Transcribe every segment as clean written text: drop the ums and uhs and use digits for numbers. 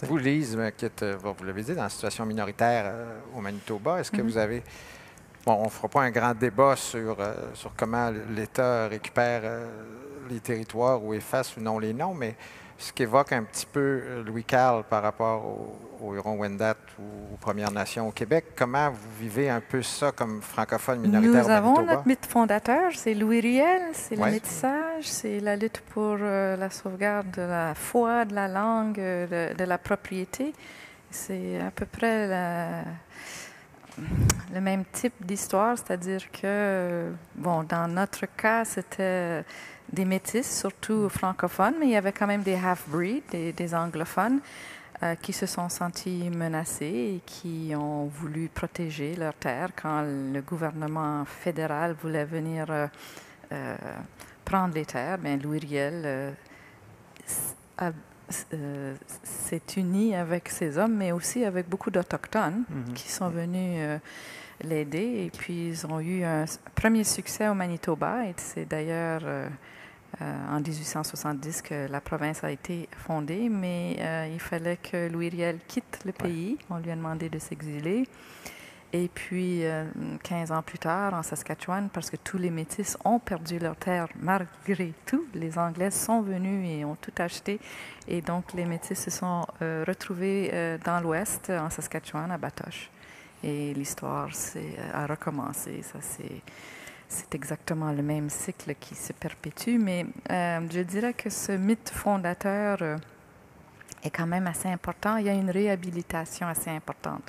Vous, Lise, qui êtes, vous l'avez dit, dans la situation minoritaire au Manitoba, est-ce que vous avez... Bon, on ne fera pas un grand débat sur comment l'État récupère les territoires ou efface ou non les noms, mais ce qu'évoque un petit peu Louis-Carl par rapport aux Huron-Wendat ou aux Premières Nations au Québec, comment vous vivez un peu ça comme francophone minoritaire Nous au avons Manitoba? notre mythe fondateur, c'est Louis Riel, c'est le Ouais. métissage, c'est la lutte pour la sauvegarde de la foi, de la langue, de la propriété. C'est à peu près le même type d'histoire, c'est-à-dire que, bon, dans notre cas, c'était des métis, surtout francophones, mais il y avait quand même des half-breeds, des anglophones, qui se sont sentis menacés et qui ont voulu protéger leurs terres quand le gouvernement fédéral voulait venir prendre les terres. Bien, Louis Riel s'est uni avec ces hommes, mais aussi avec beaucoup d'Autochtones qui sont venus l'aider. Et puis, ils ont eu un premier succès au Manitoba. Et c'est d'ailleurs en 1870 que la province a été fondée. Mais il fallait que Louis Riel quitte le pays. On lui a demandé de s'exiler. Et puis, 15 ans plus tard, en Saskatchewan, parce que tous les Métis ont perdu leur terre malgré tout, les Anglais sont venus et ont tout acheté. Et donc, les Métis se sont retrouvés dans l'Ouest, en Saskatchewan, à Batoche. Et l'histoire a recommencé. Ça, c'est exactement le même cycle qui se perpétue. Mais je dirais que ce mythe fondateur est quand même assez important. Il y a une réhabilitation assez importante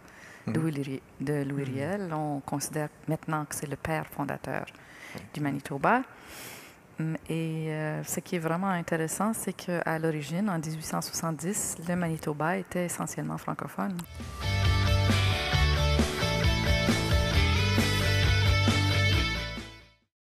de Louis Riel. On considère maintenant que c'est le père fondateur du Manitoba. Et ce qui est vraiment intéressant, c'est qu'à l'origine, en 1870, le Manitoba était essentiellement francophone.